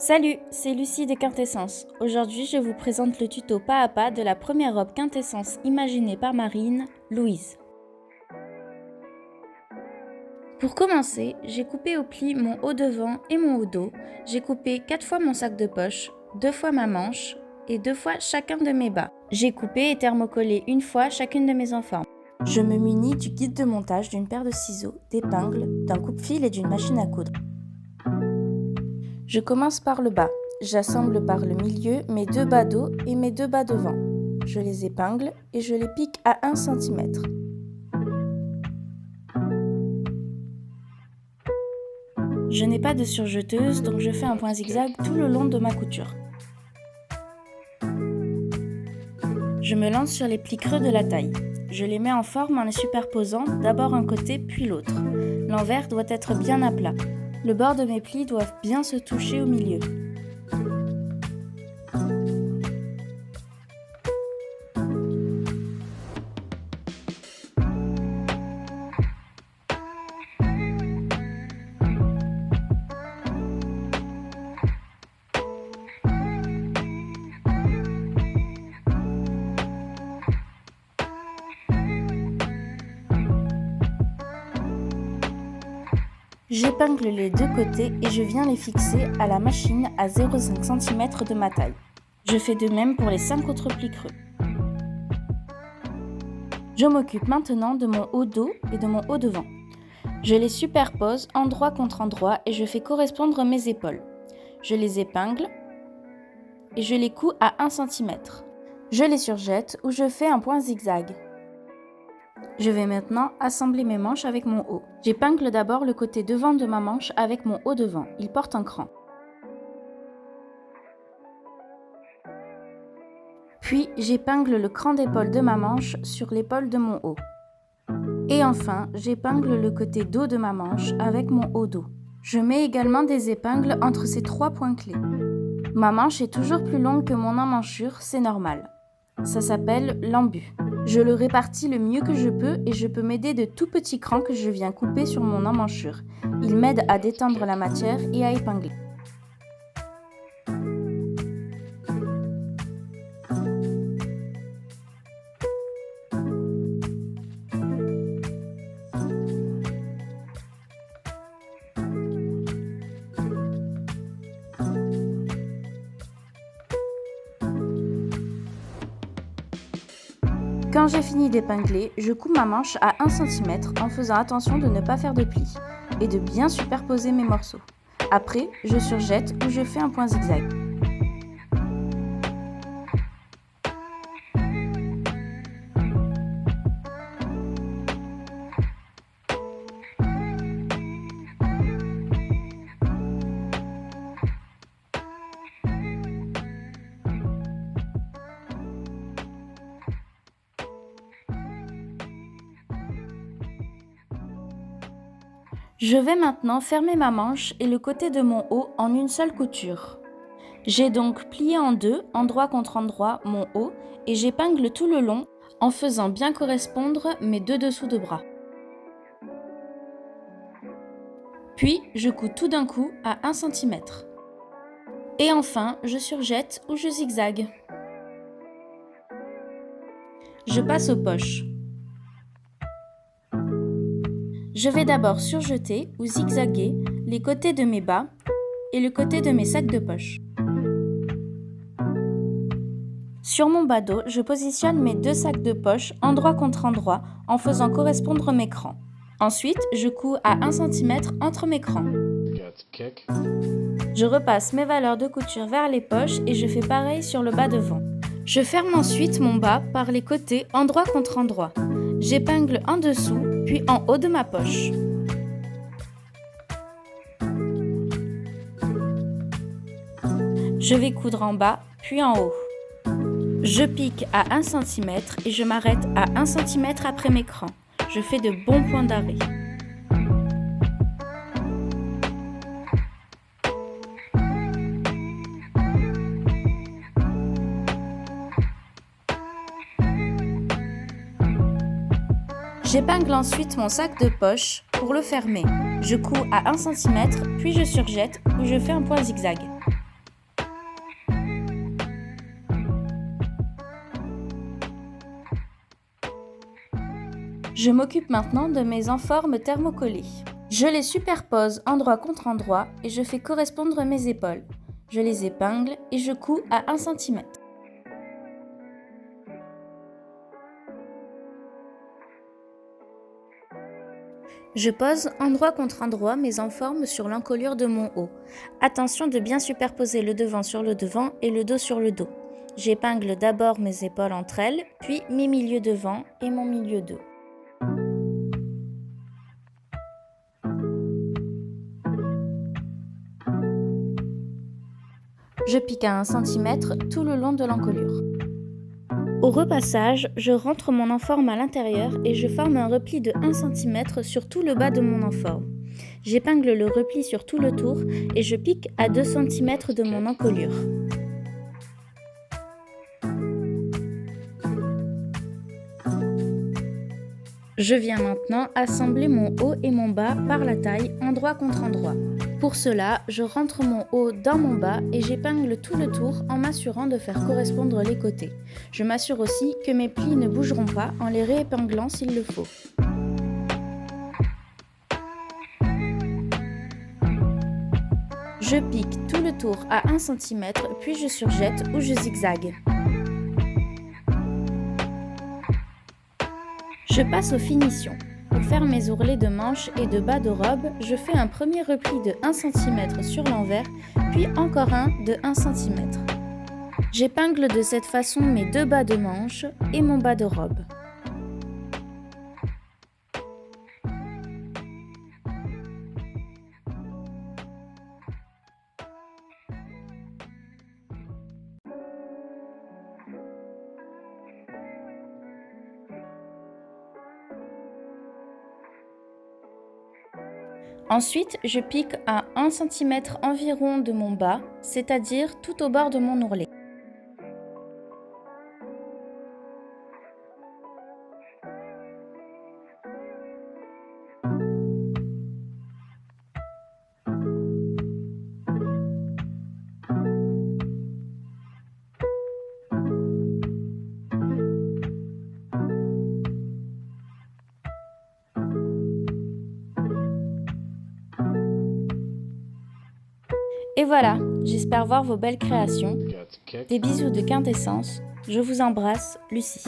Salut, c'est Lucie de Quintessence. Aujourd'hui, je vous présente le tuto pas à pas de la première robe Quintessence imaginée par Marine, Louise. Pour commencer, j'ai coupé au pli mon haut devant et mon haut dos. J'ai coupé 4 fois mon sac de poche, 2 fois ma manche et 2 fois chacun de mes bas. J'ai coupé et thermocollé une fois chacune de mes enformes. Je me munis du guide de montage, d'une paire de ciseaux, d'épingles, d'un coupe-fil et d'une machine à coudre. Je commence par le bas. J'assemble par le milieu mes 2 bas dos et mes 2 bas devant. Je les épingle et je les pique à 1 cm. Je n'ai pas de surjeteuse, donc je fais un point zigzag tout le long de ma couture. Je me lance sur les plis creux de la taille. Je les mets en forme en les superposant, d'abord un côté puis l'autre. L'envers doit être bien à plat. Le bord de mes plis doivent bien se toucher au milieu. J'épingle les 2 côtés et je viens les fixer à la machine à 0,5 cm de ma taille. Je fais de même pour les 5 autres plis creux. Je m'occupe maintenant de mon haut dos et de mon haut devant. Je les superpose endroit contre endroit et je fais correspondre mes épaules. Je les épingle et je les couds à 1 cm. Je les surjette ou je fais un point zigzag. Je vais maintenant assembler mes manches avec mon haut. J'épingle d'abord le côté devant de ma manche avec mon haut devant. Il porte un cran. Puis j'épingle le cran d'épaule de ma manche sur l'épaule de mon haut. Et enfin, j'épingle le côté dos de ma manche avec mon haut dos. Je mets également des épingles entre ces 3 points clés. Ma manche est toujours plus longue que mon emmanchure, c'est normal. Ça s'appelle l'embut. Je le répartis le mieux que je peux et je peux m'aider de tout petits crans que je viens couper sur mon emmanchure. Ils m'aident à détendre la matière et à épingler. Quand j'ai fini d'épingler, je coupe ma manche à 1 cm en faisant attention de ne pas faire de plis et de bien superposer mes morceaux. Après, je surjette ou je fais un point zigzag. Je vais maintenant fermer ma manche et le côté de mon haut en une seule couture. J'ai donc plié en 2, endroit contre endroit, mon haut et j'épingle tout le long en faisant bien correspondre mes 2 dessous de bras. Puis, je couds tout d'un coup à 1 cm. Et enfin, je surjette ou je zigzague. Je passe aux poches. Je vais d'abord surjeter ou zigzaguer les côtés de mes bas et le côté de mes sacs de poche. Sur mon bas dos, je positionne mes 2 sacs de poche endroit contre endroit en faisant correspondre mes crans. Ensuite, je couds à 1 cm entre mes crans. Je repasse mes valeurs de couture vers les poches et je fais pareil sur le bas devant. Je ferme ensuite mon bas par les côtés endroit contre endroit. J'épingle en dessous, puis en haut de ma poche. Je vais coudre en bas, puis en haut. Je pique à 1 cm et je m'arrête à 1 cm après mes crans. Je fais de bons points d'arrêt. J'épingle ensuite mon sac de poche pour le fermer. Je couds à 1 cm, puis je surjette ou je fais un point zigzag. Je m'occupe maintenant de mes enformes thermocollées. Je les superpose endroit contre endroit et je fais correspondre mes épaules. Je les épingle et je couds à 1 cm. Je pose endroit contre endroit mes enformes sur l'encolure de mon haut. Attention de bien superposer le devant sur le devant et le dos sur le dos. J'épingle d'abord mes épaules entre elles, puis mes milieux devant et mon milieu dos. Je pique à 1 cm tout le long de l'encolure. Au repassage, je rentre mon enforme à l'intérieur et je forme un repli de 1 cm sur tout le bas de mon enforme. J'épingle le repli sur tout le tour et je pique à 2 cm de mon encolure. Je viens maintenant assembler mon haut et mon bas par la taille, endroit contre endroit. Pour cela, je rentre mon haut dans mon bas et j'épingle tout le tour en m'assurant de faire correspondre les côtés. Je m'assure aussi que mes plis ne bougeront pas en les réépinglant s'il le faut. Je pique tout le tour à 1 cm, puis je surjette ou je zigzague. Je passe aux finitions. Pour faire mes ourlets de manches et de bas de robe, je fais un premier repli de 1 cm sur l'envers, puis encore un de 1 cm. J'épingle de cette façon mes 2 bas de manches et mon bas de robe. Ensuite, je pique à 1 cm environ de mon bas, c'est-à-dire tout au bord de mon ourlet. Et voilà, j'espère voir vos belles créations. Des bisous de quintessence. Je vous embrasse, Lucie.